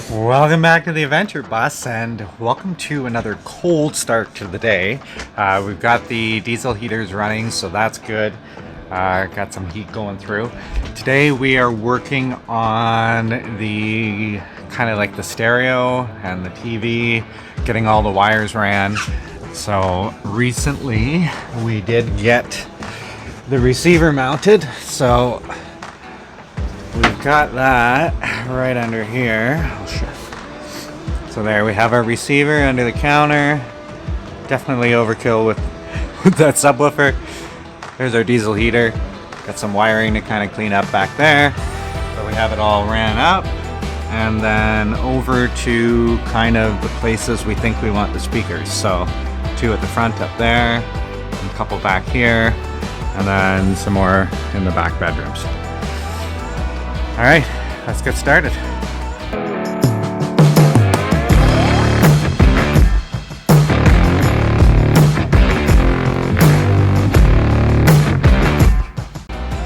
Welcome back to the Adventure Bus, and welcome to another cold start to the day. We've got the diesel heaters running, so that's good. Got some heat going through. Today we are working on the kind of like the stereo and the TV, getting all the wires ran. So recently we did get the receiver mounted, so we've got that right under here. So there we have our receiver under the counter. Definitely overkill with that subwoofer. There's our diesel heater. Got some wiring to kind of clean up back there. So we have it all ran up. And then over to kind of the places we think we want the speakers. So 2 at the front up there, a couple back here, and then some more in the back bedrooms. All right, let's get started.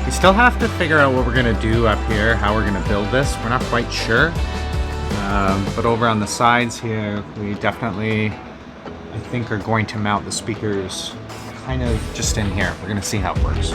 We still have to figure out what we're going to do up here, how we're going to build this. We're not quite sure. But over on the sides here, we definitely, I think, are going to mount the speakers kind of just in here. We're going to see how it works.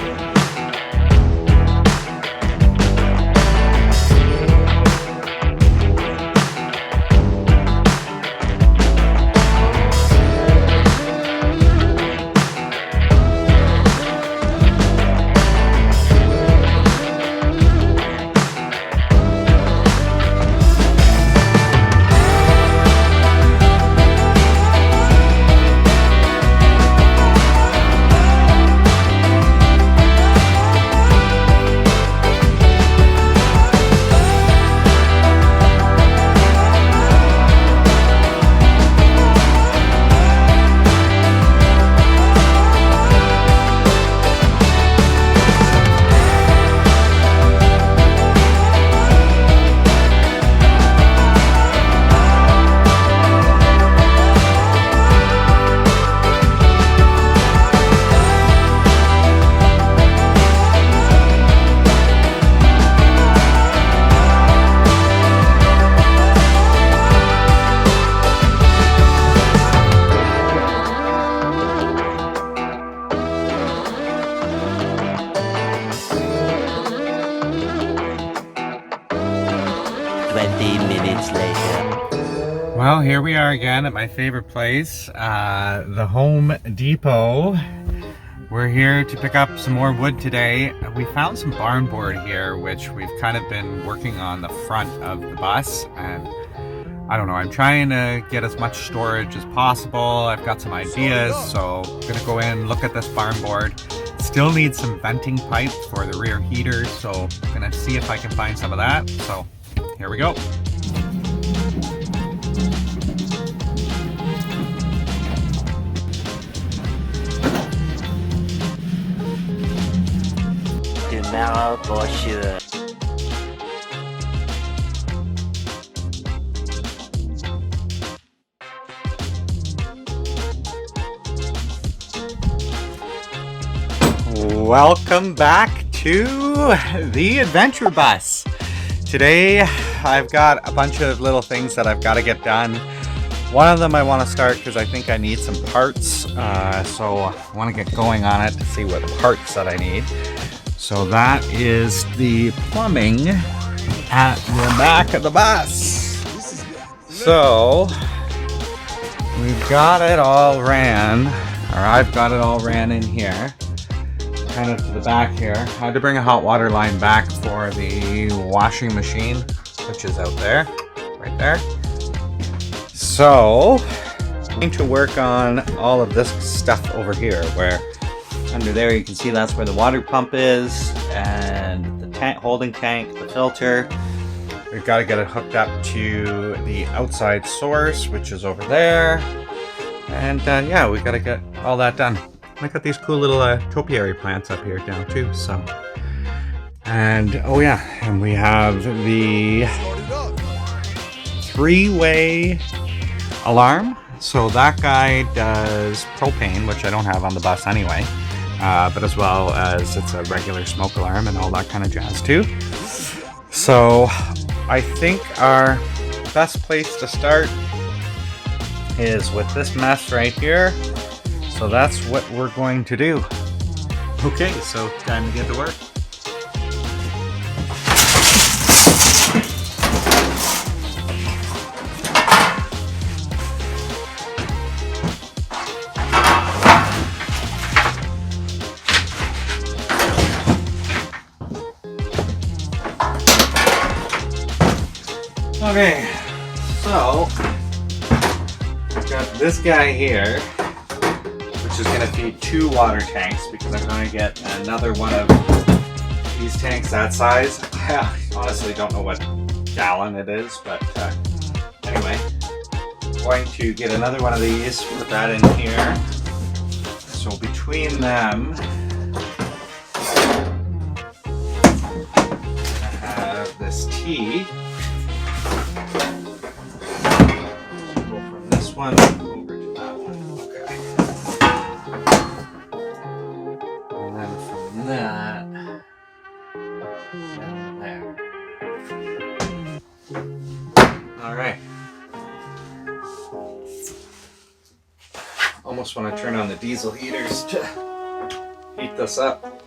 Well, here we are again at my favorite place, the Home Depot. We're here to pick up some more wood today. We found some barn board here, which we've kind of been working on the front of the bus, and I don't know, I'm trying to get as much storage as possible. I've got some ideas, so I'm gonna go in, look at this barn board. Still need some venting pipes for the rear heaters, so I'm gonna see if I can find some of that. So here we go. Welcome back to the Adventure Bus. Today I've got a bunch of little things that I've got to get done. One of them I want to start because I think I need some parts, so I want to get going on it to see what parts that I need. So that is the plumbing at the back of the bus. So we've got it all ran, or I've got it all ran in here, kind of to the back here. I had to bring a hot water line back for the washing machine, which is out there, right there. So I'm going to work on all of this stuff over here, where under there you can see that's where the water pump is, and the tank, holding tank, the filter. We've got to get it hooked up to the outside source, which is over there. And yeah, we've got to get all that done. I got these cool little topiary plants up here now too, so. And oh yeah, and we have the 3-way alarm. So that guy does propane, which I don't have on the bus anyway, but as well as it's a regular smoke alarm and all that kind of jazz too. So I think our best place to start is with this mess right here. So that's what we're going to do. Okay, so time to get to work. Okay, so I've got this guy here, which is going to feed 2 water tanks because I'm going to get another one of these tanks that size. I honestly don't know what gallon it is, but anyway, I'm going to get another one of these, put that in here. So between them, I have this tea. One over to that one. Okay. And then from that down there. Alright. Almost want to turn on the diesel heaters to heat this up.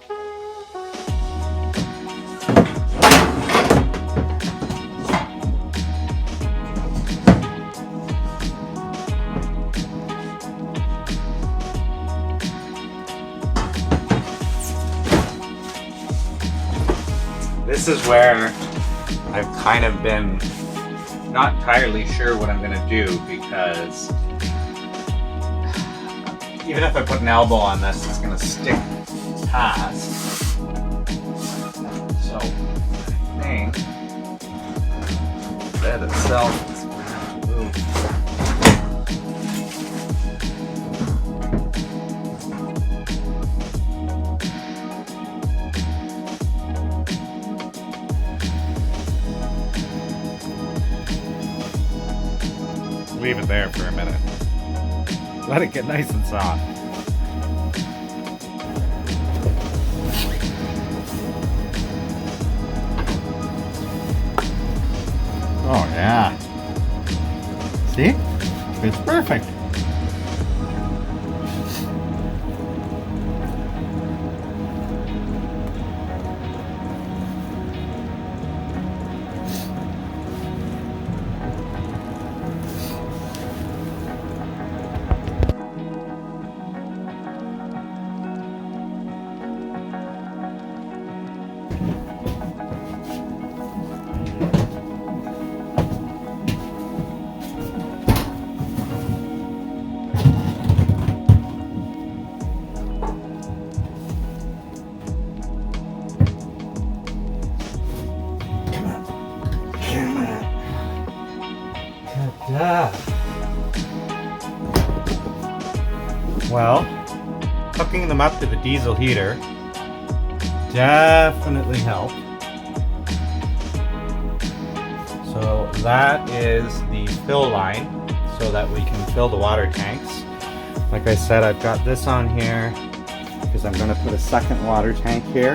This is where I've kind of been not entirely sure what I'm going to do, because even if I put an elbow on this, it's going to stick past. So I think the bed itself is going to have to move. Leave it there for a minute. Let it get nice and soft. Oh yeah. See? It's perfect. Well, hooking them up to the diesel heater definitely helped. So that is the fill line so that we can fill the water tanks. Like I said, I've got this on here because I'm going to put a second water tank here.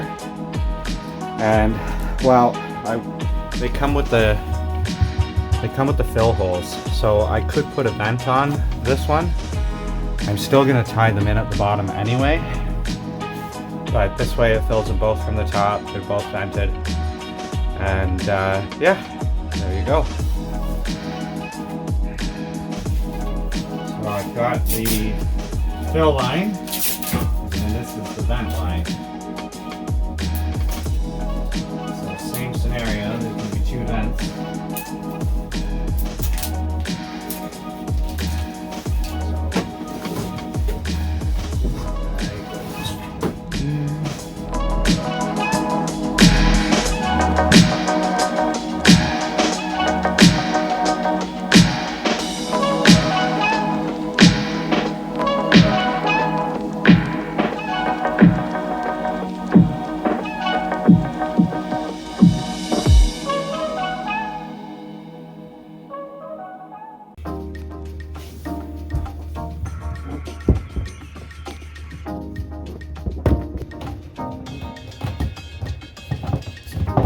And well, they come with the fill holes, so I could put a vent on this one. I'm still going to tie them in at the bottom anyway, but this way it fills them both from the top. They're both vented, and yeah, there you go. So I've got the fill line, and this is the vent line. So same scenario, there's going to be 2 vents.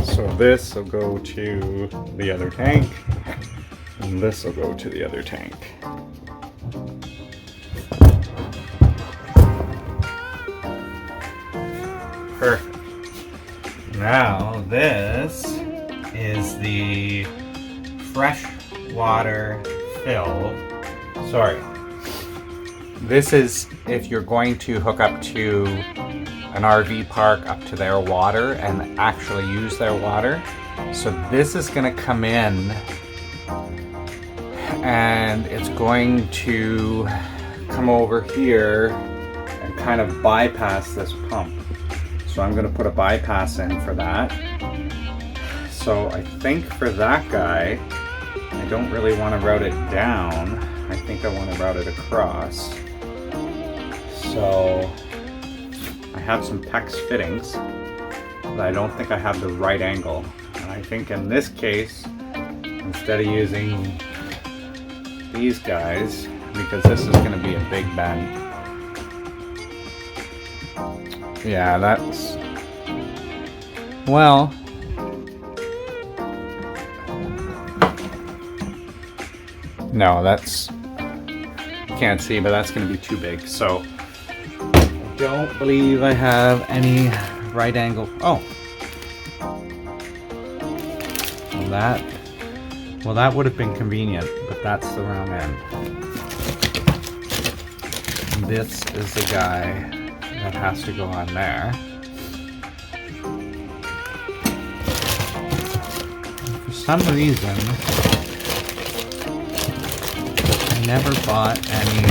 So this will go to the other tank, And this will go to the other tank. Perfect. Now this is the fresh water fill. Sorry. This is if you're going to hook up to an RV park up to their water and actually use their water. So this is going to come in and it's going to come over here and kind of bypass this pump. So I'm going to put a bypass in for that. So I think for that guy, I don't really want to route it down. I think I want to route it across. So I have some PEX fittings, but I don't think I have the right angle. And I think in this case, instead of using these guys, because this is going to be a big bend. Yeah, that's, well, no, that's, can't see, but that's going to be too big. So I don't believe I have any right angle. Oh, well, that would have been convenient, but that's the wrong end. And this is the guy that has to go on there. And for some reason, I never bought any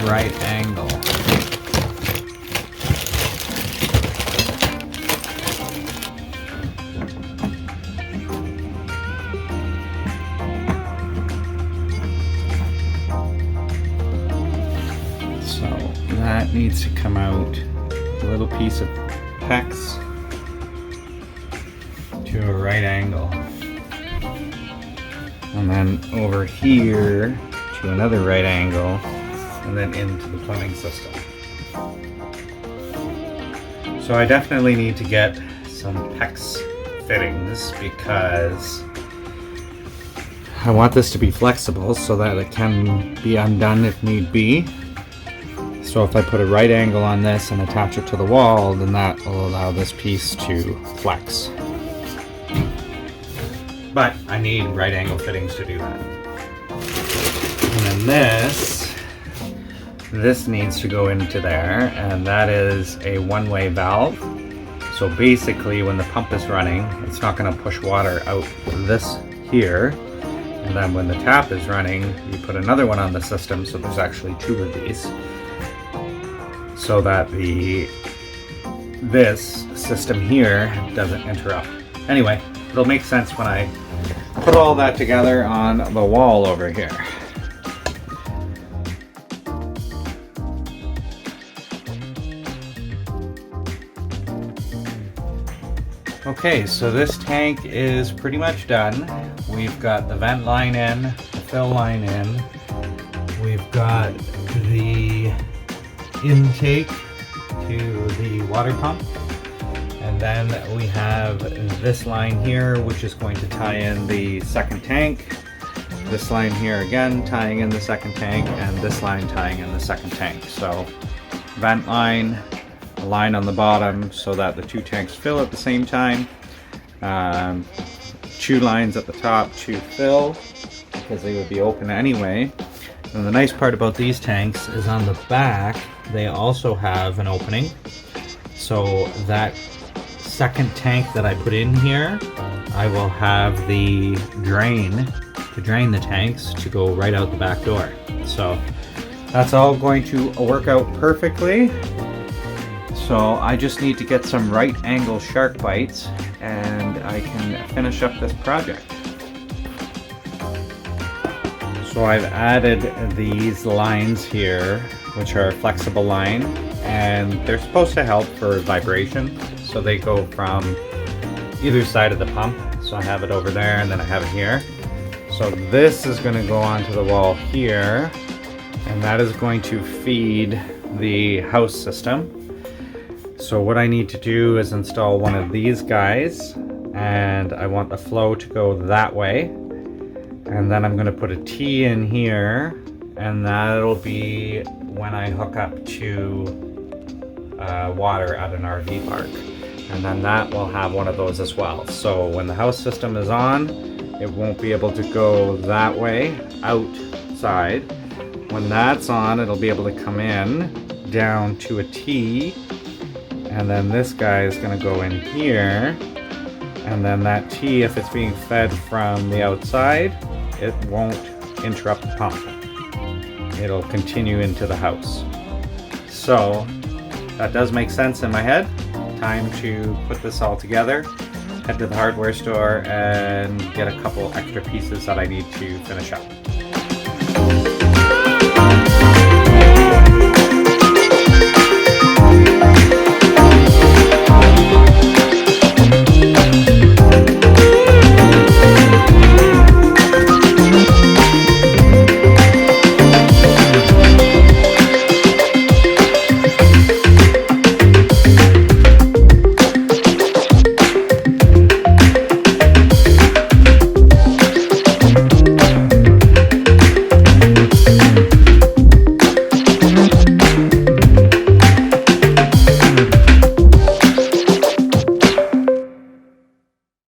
right angle. That needs to come out a little piece of PEX to a right angle, and then over here to another right angle, and then into the plumbing system. So I definitely need to get some PEX fittings because I want this to be flexible so that it can be undone if need be. So if I put a right angle on this and attach it to the wall, then that will allow this piece to flex. But I need right angle fittings to do that. And then this needs to go into there, and that is a one-way valve. So basically when the pump is running, it's not going to push water out this here. And then when the tap is running, you put another one on the system, so there's actually two of these. So that this system here doesn't interrupt. Anyway, it'll make sense when I put all that together on the wall over here. Okay, so this tank is pretty much done. We've got the vent line in, the fill line in. We've got the intake to the water pump, and then we have this line here which is going to tie in the second tank, this line here again tying in the second tank, and this line tying in the second tank. So vent line, a line on the bottom so that the two tanks fill at the same time, two lines at the top to fill because they would be open anyway. And the nice part about these tanks is on the back they also have an opening, so that second tank that I put in here, I will have the drain to drain the tanks to go right out the back door. So that's all going to work out perfectly. So I just need to get some right angle shark bites and I can finish up this project. So I've added these lines here, which are a flexible line, and they're supposed to help for vibration. So they go from either side of the pump. So I have it over there and then I have it here. So this is going to go onto the wall here, and that is going to feed the house system. So what I need to do is install one of these guys, and I want the flow to go that way. And then I'm gonna put a T in here, and that'll be when I hook up to water at an RV park. And then that will have one of those as well. So when the house system is on, it won't be able to go that way, outside. When that's on, it'll be able to come in, down to a T, and then this guy is gonna go in here, and then that T, if it's being fed from the outside, it won't interrupt the pump. It'll continue into the house. So that does make sense in my head. Time to put this all together, head to the hardware store and get a couple extra pieces that I need to finish up.